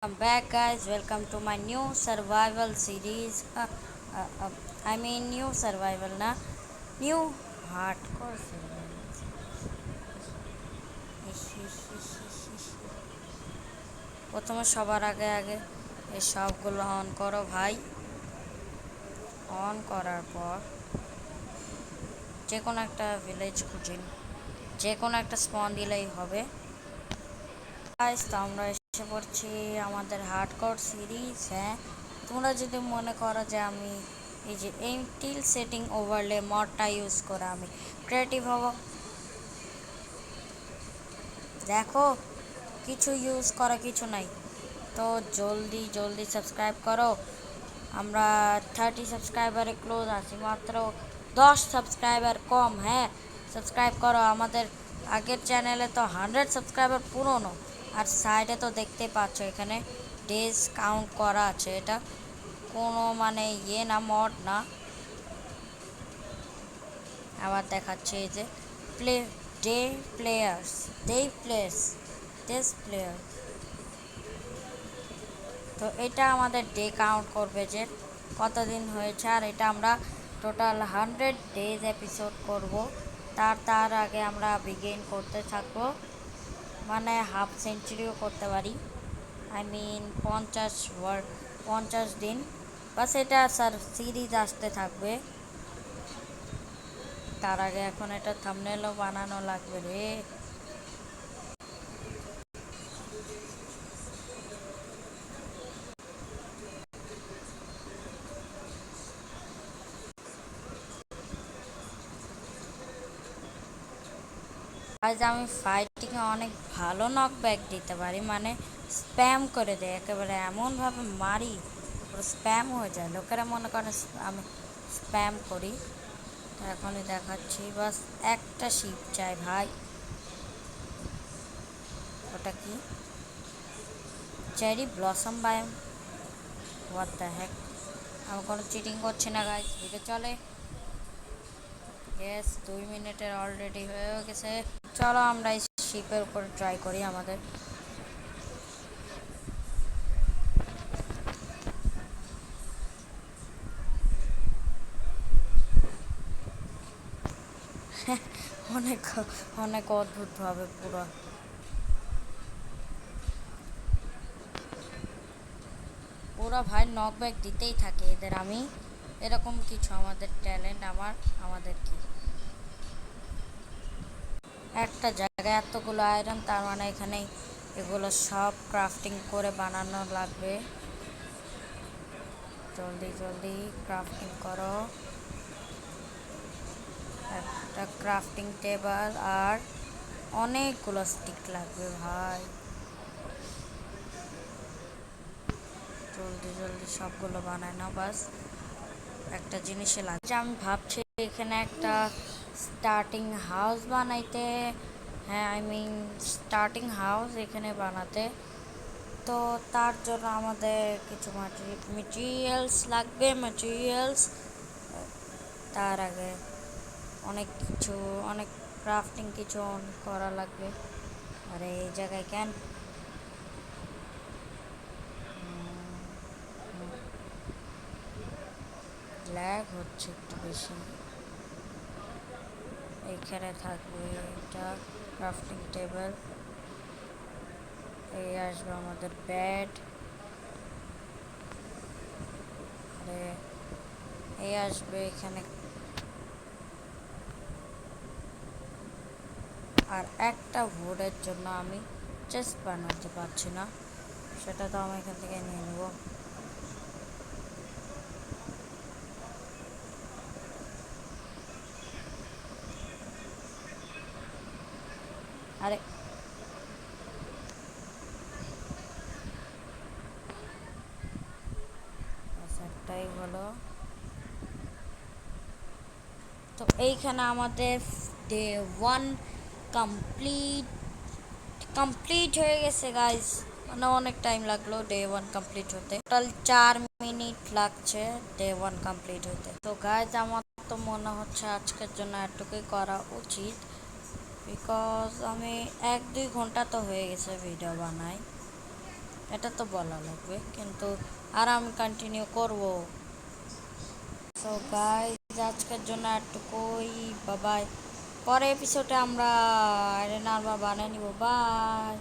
Welcome back, guys. Welcome to my new survival series. New survival, na new hardcore series. প্রথমে সবার আগে আগে এই সবগুলো অন করো ভাই। অন করার পর যে কোনো একটা ভিলেজ খুঁজিন, যে কোনো একটা স্পন দিলেই হবে। গাইস, তো আমরা এসে পড়ছি আমাদের হার্ডকোর সিরিজ। হ্যাঁ, তোমরা যদি মনে করো যে আমি এই যে এই টিল সেটিং ওভারলে মডটা ইউজ করে আমি ক্রিয়েটিভ হব, দেখো কিছু ইউজ করা কিছু নাই। তো জলদি জলদি সাবস্ক্রাইব করো। আমরা 30 সাবস্ক্রাইবারে ক্লোজ আছি, মাত্র 10 সাবস্ক্রাইবার কম। হ্যাঁ, সাবস্ক্রাইব করো। আমাদের আগের চ্যানেলে তো 100 সাবস্ক্রাইবার পুরনো। আর সাইডে তো দেখতেই পাচ্ছ এখানে ডেজ কাউন্ট করা আছে। এটা কোনো মানে না, মড না। আবার দেখাচ্ছে এই যে প্লে ডে প্লেয়ার্স ডেস প্লেয়ার। তো এটা আমাদের ডে কাউন্ট করবে যে কতদিন হয়েছে। আর এটা আমরা টোটাল 100 ডেজ এপিসোড করব। তার আগে আমরা বিগিন করতে থাকবো, মানে হাফ সেঞ্চুরিও করতে পারি। 50 দিন বাস। এটা স্যার সিরিজ আসতে থাকবে। তার আগে এখন এটা থাম্বনেলও বানানো লাগবে রে। আজ আমি ফাইটিংয়ে অনেক ভালো নকব্যাক দিতে পারি, মানে স্প্যাম করে দেয় একেবারে, এমনভাবে মারি পুরো স্প্যাম হয়ে যায়। লোকেরা মনে করে আমি স্প্যাম করি। তো এখনই দেখাচ্ছি, বাস একটা শিপ চাই ভাই। ওটা কি? Cherry blossom biome. What the heck. আমি কোনো চিটিং করছি না গাইস, ভিডিও চলে। ইয়েস, 2 মিনিটের অলরেডি হয়ে গেছে। চলো আমরা এই শিপের উপর ট্রাই করি আমাদের। অনেক অনেক অদ্ভুতভাবে পুরো পুরো ভাই নকব্যাক দিতেই থাকে এদের। আমি এরকম কিছু আমাদের ট্যালেন্ট, আমাদের কি একটা জায়গায় এতগুলো আয়রন, তার মানে এখানে এগুলো সব ক্রাফটিং করে বানানো লাগবে। জলদি জলদি ক্রাফটিং করো। একটা ক্রাফটিং টেবিল আর অনেকগুলো স্টিক লাগবে ভাই। জলদি জলদি সবগুলো বানায় নাও। বাস একটা জিনিসে লাগছে। আমি ভাবছি এখানে একটা স্টার্টিং হাউস বানাইতে। হ্যাঁ, স্টার্টিং হাউস এখানে বানাতে। তো তার জন্য আমাদের কিছু মেটেরিয়ালস লাগবে। তার আগে অনেক ক্রাফটিং কিছু করা লাগবে। আরে এই জায়গায় কেন ল্যাগ হচ্ছে একটু বেশি। এইখানে থাকবে এটা ক্রাফটিং টেবিল। এই আসবে আমাদের বেড। আরে এই আসবে এখানে। আর একটা ভোরের জন্য আমি চেস্ট বানাতে পারছি না, সেটা তো আমি এখান থেকে নিয়ে নেব। আরে একটাই হলো। তো এইখানে আমাদের ডে 1 কমপ্লিট কমপ্লিট হয়ে গেছে গাইস। মানে অনেক টাইম লাগলো ডে 1 কমপ্লিট হতে। টোটাল 4 মিনিট লাগছে ডে 1 কমপ্লিট হতে। তো গাইস, আমার তো মনে হচ্ছে আজকের জন্য এটুকুই করা উচিত, বিকজ আমি 1-2 ঘন্টা তো হয়ে গেছে ভিডিও বানাই। এটা তো বলা লাগবে, কিন্তু আর আমি কন্টিনিউ করব। সো গাইজ আজকের জন্য এতটুকুই, বাবাই। পরে এপিসোডে আমরা আয়রন আর্মার বানিয়ে নিব। বাই।